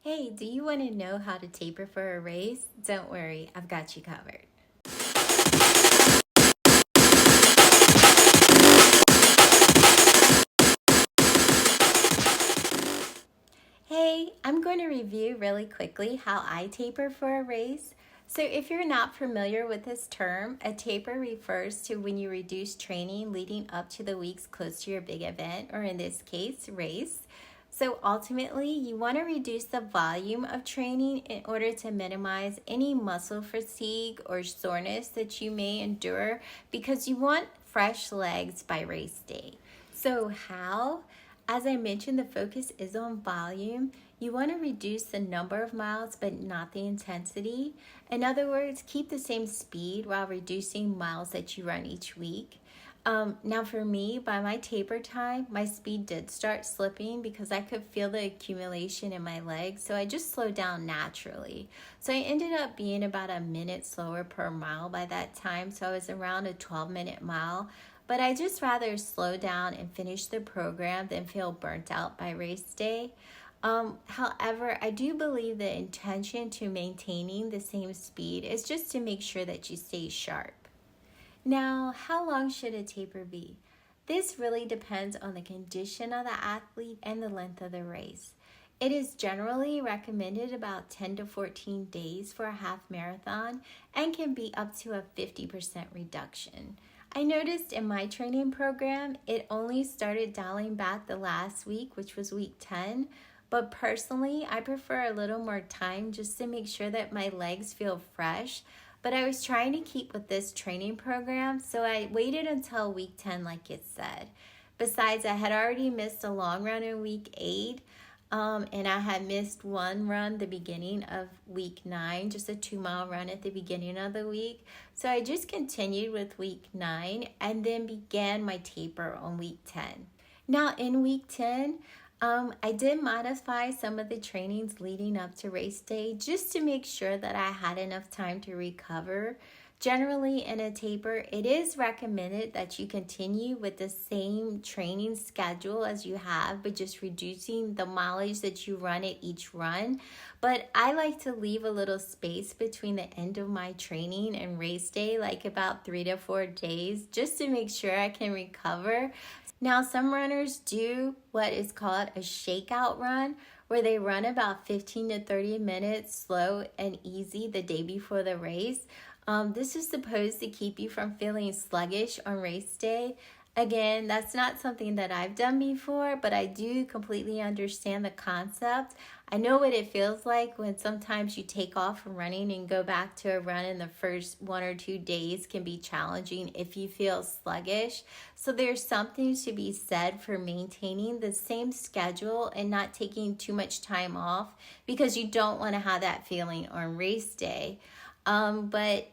Hey, do you want to know how to taper for a race? Don't worry, I've got you covered. Hey, I'm going to review really quickly how I taper for a race. So if you're not familiar with this term, a taper refers to when you reduce training leading up to the weeks close to your big event, or in this case, race. So ultimately, you want to reduce the volume of training in order to minimize any muscle fatigue or soreness that you may endure because you want fresh legs by race day. So how? As I mentioned, the focus is on volume. You want to reduce the number of miles, but not the intensity. In other words, keep the same speed while reducing miles that you run each week. Now for me, by my taper time, my speed did start slipping because I could feel the accumulation in my legs, so I just slowed down naturally. So I ended up being about a minute slower per mile by that time, so I was around a 12-minute mile. But I just rather slow down and finish the program than feel burnt out by race day. However, I do believe the intention to maintaining the same speed is just to make sure that you stay sharp. Now, how long should a taper be? This really depends on the condition of the athlete and the length of the race. It is generally recommended about 10 to 14 days for a half marathon and can be up to a 50% reduction. I noticed in my training program, it only started dialing back the last week, which was week 10. But personally, I prefer a little more time just to make sure that my legs feel fresh. But I was trying to keep with this training program, so I waited until week 10 like it said. Besides, I had already missed a long run in week 8, and I had missed one run the beginning of week 9, just a 2-mile run at the beginning of the week. So I just continued with week 9 and then began my taper on week 10. Now in week 10, I did modify some of the trainings leading up to race day just to make sure that I had enough time to recover. Generally, in a taper, it is recommended that you continue with the same training schedule as you have, but just reducing the mileage that you run at each run. But I like to leave a little space between the end of my training and race day, like about 3 to 4 days, just to make sure I can recover. Now, some runners do what is called a shakeout run, where they run about 15 to 30 minutes slow and easy the day before the race. This is supposed to keep you from feeling sluggish on race day. Again, that's not something that I've done before, but I do completely understand the concept. I know what it feels like when sometimes you take off from running and go back to a run in the first 1 or 2 days can be challenging if you feel sluggish. So there's something to be said for maintaining the same schedule and not taking too much time off because you don't want to have that feeling on race day. But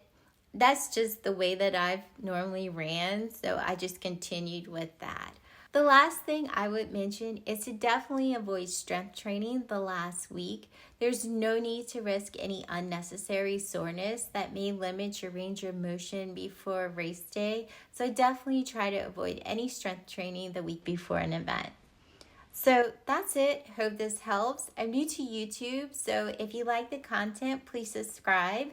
that's just the way that I've normally ran, so I just continued with that. The last thing I would mention is to definitely avoid strength training the last week. There's no need to risk any unnecessary soreness that may limit your range of motion before race day, so I definitely try to avoid any strength training the week before an event. So that's it. Hope this helps. I'm new to YouTube, so if you like the content, please subscribe.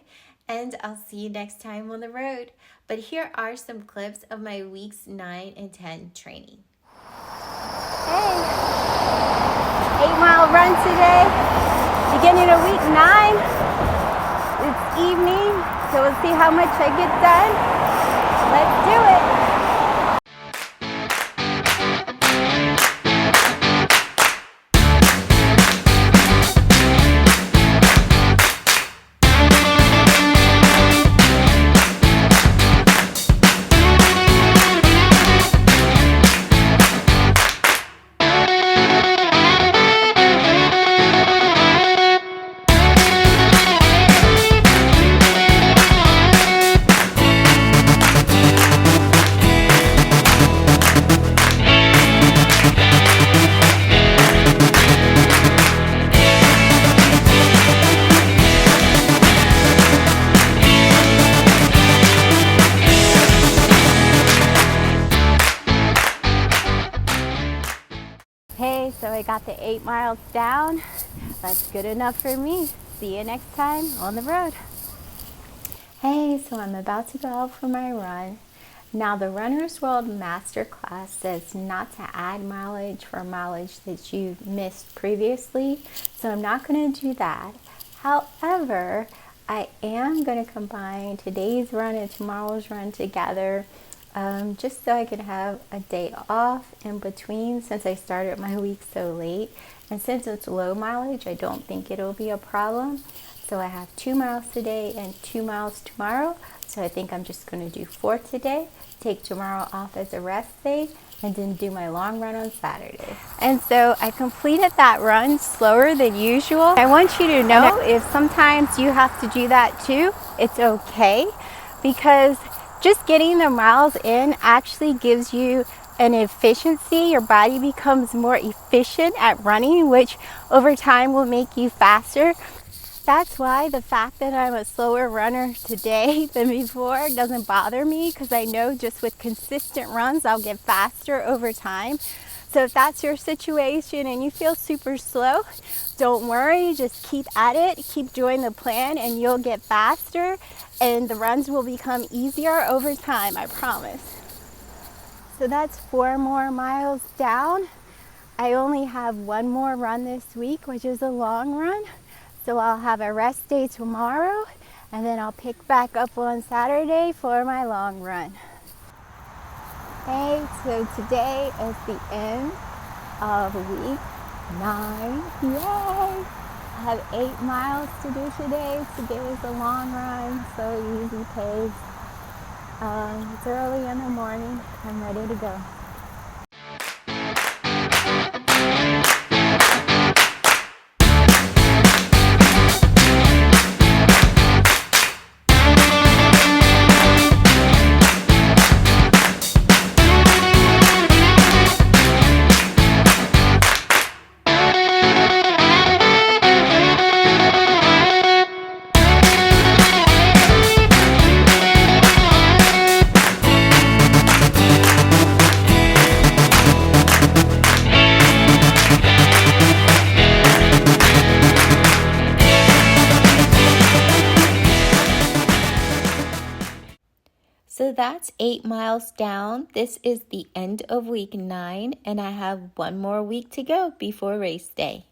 And I'll see you next time on the road. But here are some clips of my weeks 9 and 10 training. Hey, 8-mile run today. Beginning of week 9. It's evening, so we'll see how much I get done. Let's do it. So I got the 8 miles down. That's good enough for me. See you next time on the road. Hey, so I'm about to go out for my run. Now the Runner's World Masterclass says not to add mileage for mileage that you missed previously, so I'm not going to do that. However, I am going to combine today's run and tomorrow's run together, just so I can have a day off in between since I started my week so late. And since it's low mileage, I don't think it'll be a problem. So I have 2 miles today and 2 miles tomorrow. So I think I'm just going to do 4 today, take tomorrow off as a rest day, and then do my long run on Saturday. And so I completed that run slower than usual. I want you to know if sometimes you have to do that too, it's okay, because just getting the miles in actually gives you an efficiency. Your body becomes more efficient at running, which over time will make you faster. That's why the fact that I'm a slower runner today than before doesn't bother me, because I know just with consistent runs I'll get faster over time. So if that's your situation and you feel super slow, don't worry, just keep at it, keep doing the plan, and you'll get faster, and the runs will become easier over time, I promise. So that's 4 more miles down. I only have 1 more run this week, which is a long run. So I'll have a rest day tomorrow, and then I'll pick back up on Saturday for my long run. Hey, so today is the end of week 9. Yay! I have 8 miles to do today. Today is a long run, so easy pace. It's early in the morning. I'm ready to go. So that's 8 miles down. This is the end of week 9, and I have 1 more week to go before race day.